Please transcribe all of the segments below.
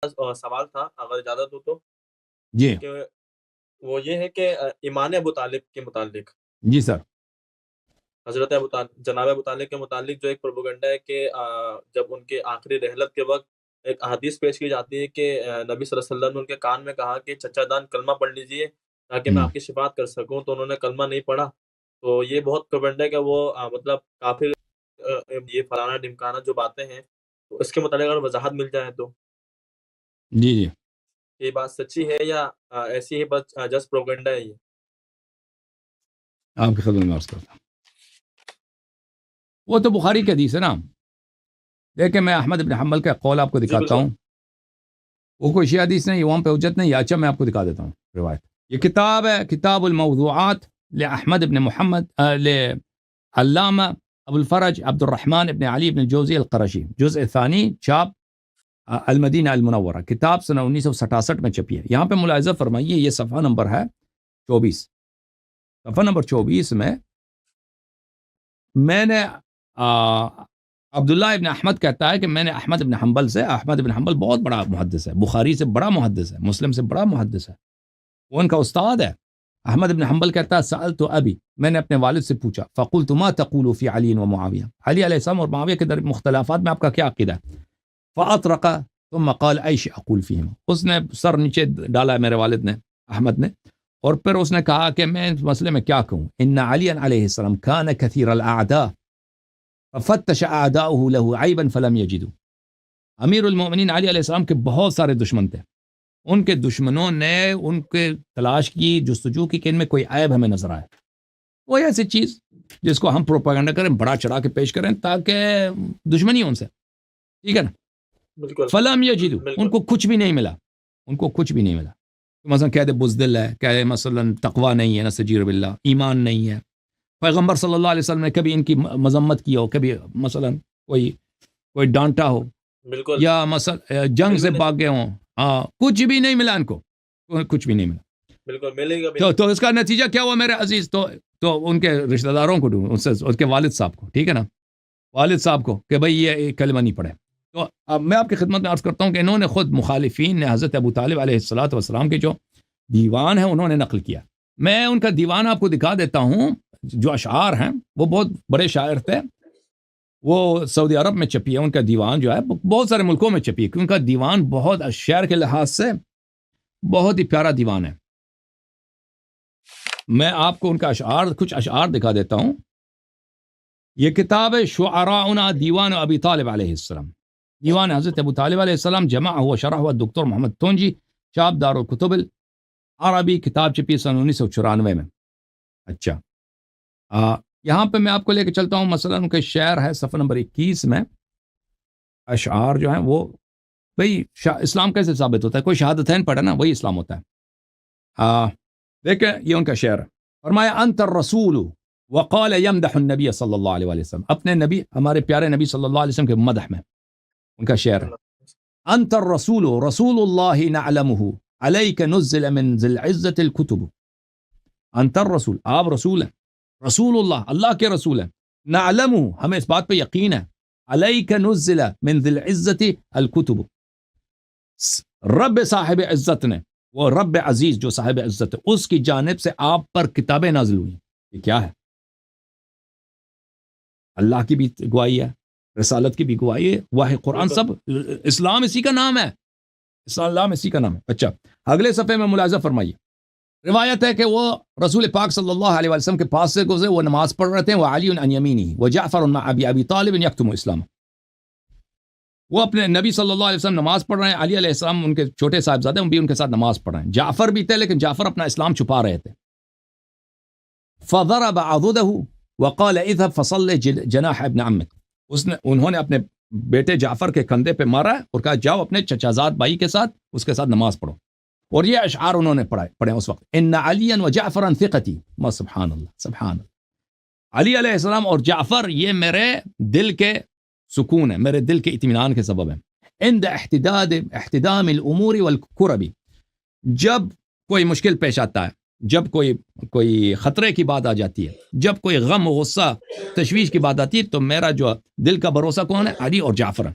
سوال تھا اگر اجازت ہو تو، جی کہ وہ یہ ہے کہ ایمان ابو طالب کے متعلق، جی سر. حضرت جناب ابو طالب کے متعلق جو ایک پروپیگنڈا ہے کہ جب ان کے آخری رحلت کے وقت ایک حدیث پیش کی جاتی ہے کہ نبی صلی اللہ علیہ وسلم نے ان کے کان میں کہا کہ چچا جان کلمہ پڑھ لیجئے تاکہ میں آپ کی شفاعت کر سکوں، تو انہوں نے کلمہ نہیں پڑھا. تو یہ بہت پروپیگنڈا ہے کہ وہ مطلب کافر، یہ فلانا ڈمکانا جو باتیں ہیں، تو اس کے متعلق اگر وضاحت مل جائے تو جی جی یہ بات سچی ہے یا ایسی ہی بس جسٹ پروپیگنڈا ہے یہ؟ آپ کی خدمت میں عرض کرتا ہوں. وہ تو بخاری کی حدیث ہے نا. دیکھیں میں احمد بن حنبل کا قول آپ کو جی دکھاتا بالکل. ہوں. وہ کوئی شیعہ حدیث نہیں، وہاں پہ حجت نہیں. اچھا میں آپ کو دکھا دیتا ہوں روایت. یہ کتاب ہے کتاب الموضوعات لأحمد بن محمد علامہ ابو الفرج عبد الرحمن ابن علی بن جوزی القرشی، جزء ثانی، چاپ المدینہ المنورہ. کتاب سنہ 1967 میں چھپی ہے. یہاں پہ ملاحظہ فرمائیے، یہ صفحہ نمبر ہے 24. صفحہ نمبر 24 میں نے عبداللہ ابن احمد کہتا ہے کہ میں نے احمد ابن حنبل سے، احمد ابن حنبل بہت بڑا محدث ہے، بخاری سے بڑا محدث ہے، مسلم سے بڑا محدث ہے، وہ ان کا استاد ہے. احمد ابن حنبل کہتا ہے سألت ابی، میں نے اپنے والد سے پوچھا، فقلت ما تقول فی علی و معاویہ، علی علیہ السلام اور معاویہ کے در مختلفات میں آپ کا کیا عقیدہ ہے؟ فاطرق ثم قال ایش اقول فیہم، اس نے سر نیچے ڈالا میرے والد نے، احمد نے، اور پھر اس نے کہا کہ میں اس مسئلے میں کیا کہوں. ان علی علیہ السلام کان کثیر الاعداء ففتش اعداؤه له عیبا فلم یجدوا. امیر المؤمنین علی علیہ السلام کے بہت سارے دشمن تھے، ان کے دشمنوں نے ان کے تلاش کی، جستجو کی کہ ان میں کوئی عیب ہمیں نظر آئے. وہی ایسی چیز جس کو ہم پروپیگنڈا کریں، بڑا چڑھا کے پیش کریں تاکہ دشمنی ان سے، ٹھیک ہے نا. بالکل فلم یجدوا، ان بالکل. کو کچھ بھی نہیں ملا، ان کو کچھ بھی نہیں ملا. مثلا کہہ دے بزدل ہے، کہہ دے مثلا تقوی نہیں ہے، نستجیر باللہ، ایمان نہیں ہے. پیغمبر صلی اللہ علیہ وسلم نے کبھی ان کی مذمت کی ہو، کبھی مثلا کوئی ڈانٹا ہو، بالکل یا مثلا جنگ سے بھاگے ہوں، کچھ بھی نہیں ملا ان کو، کچھ بھی نہیں ملا. بالکل ملے گا. تو اس کا نتیجہ کیا ہوا میرے عزیز؟ تو ان کے رشتہ داروں کو ڈھونڈ، ان کے والد صاحب کو، ٹھیک ہے نا، والد صاحب کو کہ بھئی یہ کلمہ نہیں پڑھے. تو اب میں آپ کی خدمت میں عرض کرتا ہوں کہ انہوں نے خود، مخالفین نے حضرت ابو طالب علیہ السلام کے جو دیوان ہے انہوں نے نقل کیا. میں ان کا دیوان آپ کو دکھا دیتا ہوں، جو اشعار ہیں، وہ بہت بڑے شاعر تھے، وہ سعودی عرب میں چھپی ہے ان کا دیوان، جو ہے بہت سارے ملکوں میں چھپی ہے، کیونکہ ان کا دیوان بہت شعر کے لحاظ سے بہت ہی پیارا دیوان ہے. میں آپ کو ان کا کچھ اشعار دکھا دیتا ہوں. یہ کتاب ہے شعراؤنا دیوان ابی طالب علیہ السلام، دیوان حضرت ابو طالب علیہ السلام، جمع ہوا شرح ہوا دکتور محمد تونجی، چاپ دار الکتب العربی، کتاب چھپی سن 1994 میں. اچھا یہاں پہ میں آپ کو لے کے چلتا ہوں، مثلا ان کے شعر ہے صفحہ نمبر 21 میں. اشعار جو ہیں وہ، بھئی اسلام کیسے ثابت ہوتا ہے؟ کوئی شہادتین پڑھے نا، وہی اسلام ہوتا ہے. دیکھیں یہ ان کا شعر ہے. فرمایا انت الرسول وقال یمدح النبی صلی اللہ علیہ وسلم، اپنے نبی، ہمارے پیارے نبی صلی اللہ علیہ وسلم کے مدح میں ان کا شعر ہے. انت الرسول رسول اللہ نعلمہ علیک نزل من ذی العزت الکتب. انت الرسول، آپ رسول ہیں، رسول اللہ، اللہ کے رسول ہیں، نعلمہ، ہمیں اس بات پہ یقین ہے، علیک نزل من ذی العزت الکتب، رب صاحب عزت نے، وہ رب عزیز جو صاحب عزت ہے، اس کی جانب سے آپ پر کتابیں نازل ہوئی. یہ کیا ہے؟ اللہ کی بھی گواہی ہے، رسالت کی بھی گواہی ہے، واہ قرآن، سب اسلام اسی کا نام ہے، اسلام اسی کا نام ہے. اچھا اگلے صفحے میں ملاحظہ فرمائیے، روایت ہے کہ وہ رسول پاک صلی اللہ علیہ وسلم کے پاس سے گزرے، وہ نماز پڑھ رہے تھے، وہ علی عن یمینہ و جعفر مع ابی طالب یکتم اسلام. وہ اپنے نبی صلی اللہ علیہ وسلم نماز پڑھ رہے ہیں، علی علیہ السلام ان کے چھوٹے صاحبزادے بھی ان کے ساتھ نماز پڑھ رہے ہیں، جعفر بھی تھے لیکن جعفر اپنا اسلام چھپا رہے تھے. فضرب عضده وقال اذهب فصل جناح ابن عمك، انہوں نے اپنے بیٹے جعفر کے کندھے پہ مارا اور کہا جاؤ اپنے چچازاد بھائی کے ساتھ، اس کے ساتھ نماز پڑھو. اور یہ اشعار انہوں نے پڑھے اس وقت، ان علیا و جعفرا ثقتی، ما سبحان اللہ، سبحان اللہ، علی علیہ السلام اور جعفر یہ میرے دل کے سکون ہے، میرے دل کے اطمینان کے سبب ہے. عند احتدام الامور والکرب، جب کوئی مشکل پیش آتا ہے، جب کوئی خطرے کی بات آ جاتی ہے، جب کوئی غم و غصہ تشویش کی بات آتی ہے، تو میرا جو دل کا بھروسہ کون ہے؟ علی اور جعفر.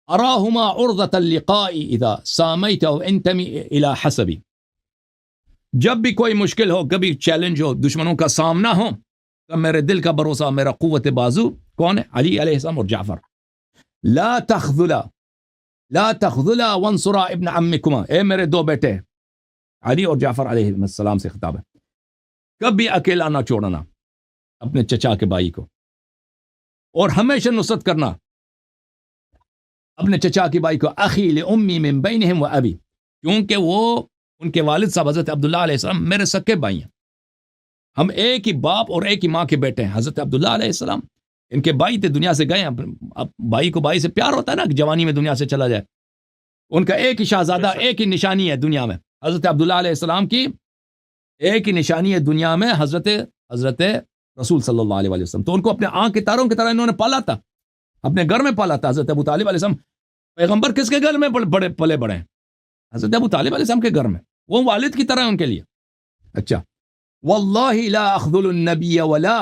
اراہما عرضۃ اللقاء اذا سامیت او انتمی الى حسبی، جب بھی کوئی مشکل ہو، کبھی چیلنج ہو، دشمنوں کا سامنا ہو، تو میرے دل کا بھروسہ، میرا قوت بازو کون ہے؟ علی علیہ السلام اور جعفر. لا تخذلا وانصرا ابن عمکما، اے میرے دو بیٹے علی اور جعفر علیہ السلام سے خطاب ہے، کبھی اکیلا نہ چھوڑنا اپنے چچا کے بھائی کو، اور ہمیشہ نصرت کرنا اپنے چچا کے بھائی کو. اخی لأمی من بینہم و ابی، کیونکہ وہ ان کے والد صاحب حضرت عبداللہ علیہ السلام میرے سکے بھائی ہیں، ہم ایک ہی باپ اور ایک ہی ماں کے بیٹے ہیں. حضرت عبداللہ علیہ السلام ان کے بھائی تھے، دنیا سے گئے ہیں. اب بھائی کو بھائی سے پیار ہوتا ہے نا، کہ جوانی میں دنیا سے چلا جائے. ان کا ایک ہی شہزادہ، ایک ہی نشانی ہے دنیا میں. حضرت عبداللہ علیہ السلام کی ایک ہی نشانی ہے دنیا میں، حضرت رسول صلی اللہ علیہ وسلم. تو ان کو اپنے آنکھ کے تاروں کی طرح انہوں نے پالا تھا، اپنے گھر میں پالا تھا. حضرت ابو طالب علیہ السلام پیغمبر کس کے گھر میں پلے بڑے ہیں؟ حضرت ابو طالب علیہ السلام کے گھر میں. وہ والد کی طرح ہے ان کے لیے. اچھا، واللہ لا اخذل النبی ولا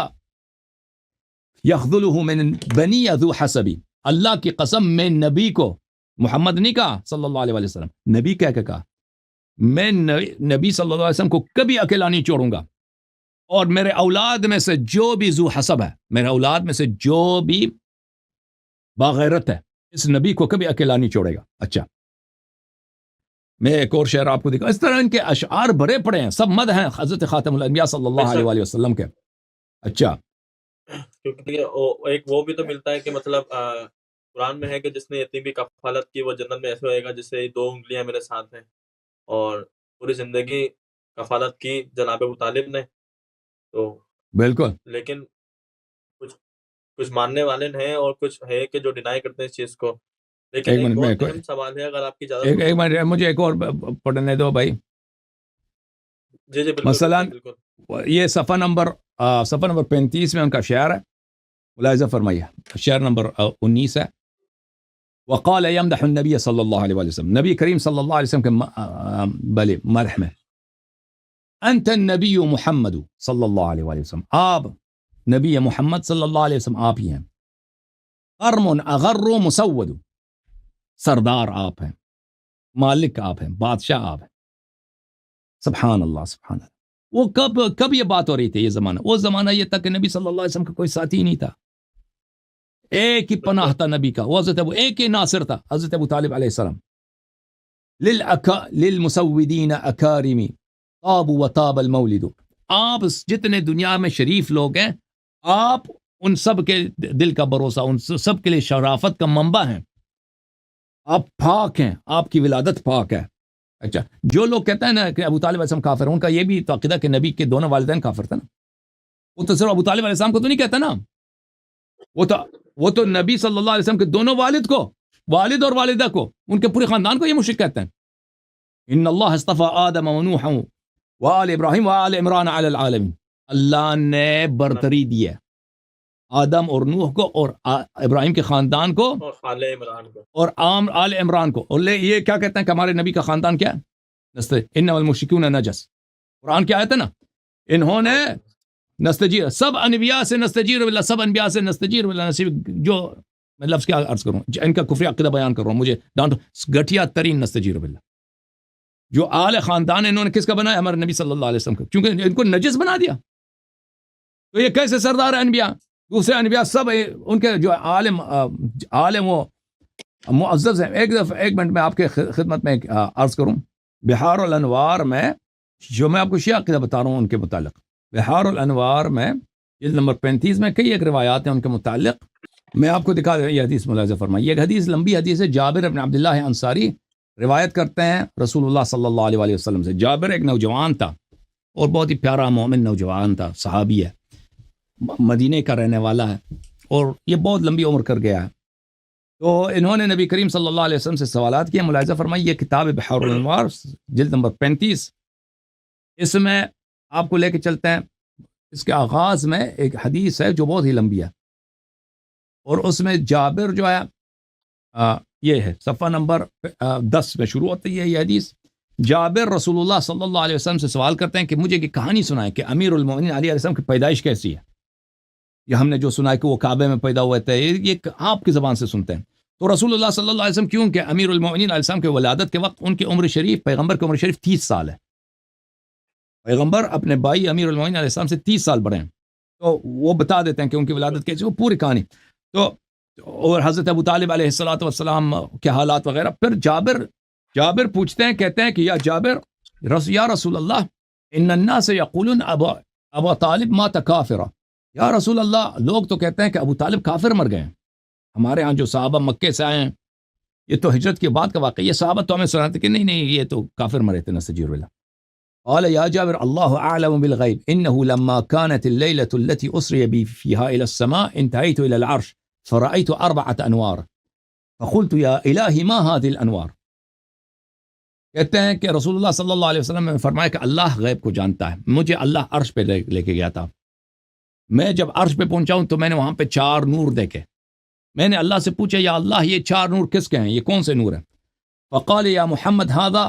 یخذلہ من بنی ذو حسبی، اللہ کی قسم میں نبی کو، محمد نہیں کہا صلی اللہ علیہ وسلم، نبی کہہ کے کہا، میں نبی صلی اللہ علیہ وسلم کو کبھی اکیلا نہیں چھوڑوں گا، اور میرے اولاد میں سے جو بھی ذو حسب ہے، میرے اولاد میں سے جو بھی باغیرت ہے، اس نبی کو کبھی اکیلا نہیں چھوڑے گا. اچھا، میں ایک اور شعر آپ کو دکھا. اس طرح ان کے اشعار بڑے پڑے ہیں، سب مدح ہیں حضرت خاتم الانبیاء صلی اللہ علیہ وآلہ وسلم کے. اچھا، کیونکہ ایک وہ بھی تو ملتا ہے کہ مطلب قرآن میں ہے کہ جس نے یتیم کی کفالت کی وہ جنت میں ایسے ہوئے گا جسے دو انگلیاں میرے ساتھ ہیں، اور پوری زندگی کفالت کی جناب ابو طالب نے. تو بالکل. لیکن کچھ ماننے والے ہیں اور کچھ ہے کہ جو ڈینائی کرتے ہیں اس چیز کو. لیکن ایک ایک منٹ بہت میں اہم سوال ہے، اگر آپ کی اجازت ایک منٹ مجھے ایک اور پڑھنے دو بھائی. جی بالکل مثلا بالکل. یہ صفحہ نمبر 35 میں ان کا شعر ہے، ملاحظہ فرمائیے. شعر نمبر 19 ہے. وقال يمدح النبی صلی اللہ علیہ وسلم، نبی کریم صلی اللہ علیہ وسلم کے بلے مدح میں، انت النبی محمد صلی اللہ علیہ وسلم، آپ نبی محمد صلی اللہ علیہ وسلم آپ ہی ہیں. قرم اغر مسود، سردار آپ ہیں، مالک آپ ہیں، بادشاہ آپ ہیں. سبحان اللہ سبحان اللہ. وہ کب یہ بات ہو رہی تھی؟ یہ زمانہ، وہ زمانہ یہ تھا کہ نبی صلی اللہ علیہ وسلم کا کوئی ساتھی نہیں تھا، ایک ہی پناہ تھا نبی کا، وہ حضرت ایک ہی ناصر تھا، حضرت ابو طالب علیہ السلام. للمسودین اکارمی طاب و طاب المولد، آپ جتنے دنیا میں شریف لوگ ہیں، آپ ان سب کے دل کا بھروسہ، ان سب کے لیے شرافت کا منبع ہیں. آپ پاک ہیں، آپ کی ولادت پاک ہے. اچھا، جو لوگ کہتے ہیں نا کہ ابو طالب علیہ السلام کافر ہیں، ان کا یہ بھی عقیدہ کہ نبی کے دونوں والدین کافر تھے نا. وہ تو صرف ابو طالب علیہ السلام کو تو نہیں کہتا نا، وہ تو نبی صلی اللہ علیہ وسلم کے دونوں والد کو، والد اور والدہ کو، ان کے پورے خاندان کو یہ مشرک کہتے ہیں. ان اللہ اصطفى آدم و نوح و آل ابراہیم و آل عمران علی العالمین، اللہ نے برتری دی ہے آدم اور نوح کو اور ابراہیم کے خاندان کو اور آل عمران کو اور عام آل عمران کو. اور یہ کیا کہتے ہیں کہ ہمارے نبی کا خاندان کیا ہے؟ انما المشرکون نجس. قرآن کیا آیت ہے نا، انہوں نے نستجیر، سب انبیاء سے نستجیر باللہ، سب انبیاء سے نستجیر باللہ. جو میں لفظ کیا عرض کروں، ان کا کفری عقیدہ بیان کر رہا ہوں، مجھے ڈانٹو. گھٹیا ترین نستجیر باللہ. جو آل خاندان انہوں نے کس کا بنایا؟ ہمارے نبی صلی اللہ علیہ وسلم کا، کیونکہ ان کو نجس بنا دیا. تو یہ کیسے سردار ہے انبیاء؟ دوسرے انبیاء سب ان کے جو عالم و معزز ہیں. ایک منٹ میں آپ کے خدمت میں عرض کروں. بحار الانوار میں جو میں آپ کو شیعہ عقیدہ بتا رہا ہوں ان کے متعلق، بحار الانوار میں جلد نمبر 35 میں کئی ایک روایات ہیں ان کے متعلق. میں آپ کو دکھا دوں یہ حدیث، ملاحظہ فرمائیے. ایک حدیث لمبی حدیث ہے، جابر بن عبداللہ انصاری روایت کرتے ہیں رسول اللہ صلی اللہ علیہ وسلم سے. جابر ایک نوجوان تھا اور بہت ہی پیارا مومن نوجوان تھا، صحابی ہے، مدینے کا رہنے والا ہے، اور یہ بہت لمبی عمر کر گیا ہے. تو انہوں نے نبی کریم صلی اللہ علیہ وسلم سے سوالات کیے. ملاحظہ فرمائیے، یہ کتاب بحار الانوار جلد نمبر 35، اس میں آپ کو لے کے چلتے ہیں. اس کے آغاز میں ایک حدیث ہے جو بہت ہی لمبی ہے، اور اس میں جابر جو ہے یہ ہے صفحہ نمبر 10 میں شروع ہوتی ہے یہ حدیث. جابر رسول اللہ صلی اللہ علیہ وسلم سے سوال کرتے ہیں کہ مجھے یہ کہانی سنائیں کہ امیر المومنین علی علیہ السلام کی پیدائش کیسی ہے. یہ ہم نے جو سنا ہے کہ وہ کعبے میں پیدا ہوئے تھے، یہ آپ کی زبان سے سنتے ہیں. تو رسول اللہ صلی اللہ علیہ وسلم کیوں کہ امیر المؤمنین علیہ السلام کے ولادت کے وقت ان کی عمر شریف، پیغمبر کی عمر شریف 30 سال ہے. پیغمبر اپنے بھائی امیر المؤمنین علیہ السلام سے 30 سال بڑے ہیں. تو وہ بتا دیتے ہیں کہ ان کی ولادت کیسے، وہ پوری کہانی. تو اور حضرت ابو طالب علیہ السلام کے حالات وغیرہ. پھر جابر پوچھتے ہیں، کہتے ہیں کہ یا جابر یا رسول اللہ ان الناس یقولون ابو طالب مات کافرا. یا رسول اللہ، لوگ تو کہتے ہیں کہ ابو طالب کافر مر گئے ہیں. ہمارے ہاں جو صحابہ مکے سے آئے ہیں، یہ تو ہجرت کے بعد کا واقعہ، یہ صحابہ تو ہمیں سناتے کہ نہیں یہ تو کافر مرے تھے نستجیر باللہ. قال یا جابر اللہ اعلم بالغیب انه لما كانت الليلة التي اسري بي فيها الى السماء انتهيت الى العرش فرأيت 4 انوار فقلت يا الهي ما هذه الانوار. کہتے ہیں کہ رسول اللہ صلی اللہ علیہ وسلم نے فرمایا کہ اللہ غیب کو جانتا ہے. مجھے اللہ عرش پہ لے کے گیا تھا. میں جب عرش پہ پہنچا ہوں تو میں نے وہاں پہ 4 نور دیکھے. میں نے اللہ سے پوچھا یا اللہ یہ 4 نور کس کے ہیں، یہ کون سے نور ہیں؟ فقال یا محمد هذا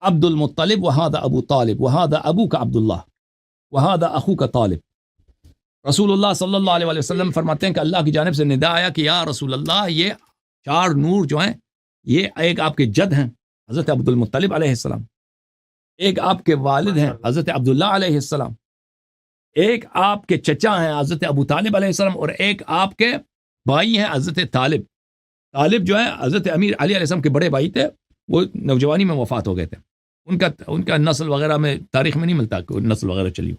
عبد المطلب وهذا ابو طالب وهذا ابوك عبد الله وهذا اخوك طالب. رسول اللہ صلی اللہ علیہ وسلم فرماتے ہیں کہ اللہ کی جانب سے ندا آیا کہ یا رسول اللہ یہ 4 نور جو ہیں، یہ ایک آپ کے جد ہیں حضرت عبد المطلب علیہ السلام، ایک آپ کے والد ہیں حضرت عبداللہ علیہ السلام، ایک آپ کے چچا ہیں حضرت ابو طالب علیہ السلام، اور ایک آپ کے بھائی ہیں حضرت طالب. طالب جو ہے حضرت امیر علی علیہ السلام کے بڑے بھائی تھے، وہ نوجوانی میں وفات ہو گئے تھے. ان کا نسل وغیرہ میں تاریخ میں نہیں ملتا کہ نسل وغیرہ چلی ہو.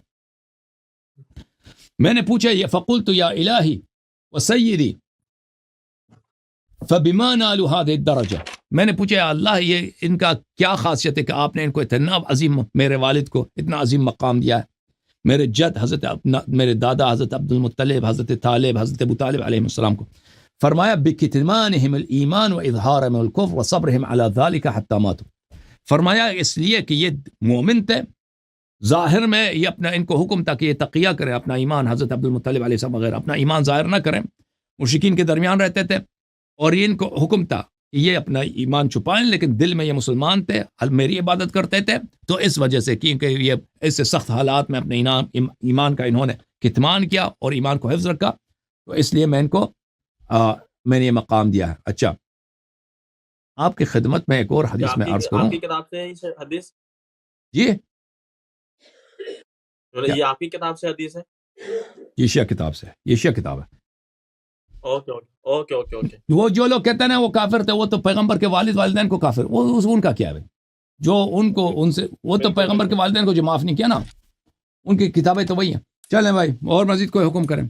میں نے پوچھا یہ فقلت یا الہی وسیدی فبما نالوا هذه الدرجه. میں نے پوچھا یا اللہ یہ ان کا کیا خاصیت ہے کہ آپ نے ان کو اتنا عظیم، میرے والد کو اتنا عظیم مقام دیا ہے، میرے جد میرے دادا حضرت عبد المطلب، حضرت طالب، حضرت ابو طالب علیہ السلام کو. فرمایا بکتمانہم الایمان واظہارہم الکفر وصبرہم علی ذلک حتی ماتوا. فرمایا اس لیے کہ یہ مومن تھے، ظاہر میں یہ اپنا ان کو حکم تھا کہ یہ تقیہ کریں اپنا ایمان، حضرت عبد المطلب علیہ السلام وغیرہ اپنا ایمان ظاہر نہ کریں، مشرکین کے درمیان رہتے تھے، اور یہ ان کو حکم تھا کہ یہ اپنا ایمان چھپائیں، لیکن دل میں یہ مسلمان تھے، میری عبادت کرتے تھے. تو اس وجہ سے کیونکہ یہ ایسے سخت حالات میں اپنے ایمان کا انہوں نے کتمان کیا اور ایمان کو حفظ رکھا، تو اس لیے میں ان کو میں نے یہ مقام دیا ہے. اچھا، آپ کی خدمت میں ایک اور حدیث میں عرض کروں. آپ کی کتاب سے ہے حدیث؟ جی یہ آپ کی کتاب سے حدیث ہے؟ یہ شیعہ کتاب سے، یہ شیعہ کتاب ہے. اوکے. وہ جو لوگ کہتے ہیں نا وہ کافر تھے، وہ تو پیغمبر کے والدین کو کافر، وہ ان کا کیا ہے جو ان کو ان سے، وہ تو پیغمبر کے والدین کو جو معاف نہیں کیا نا، ان کی کتابیں تو وہی ہیں. چلیں بھائی، اور مزید کوئی حکم کریں.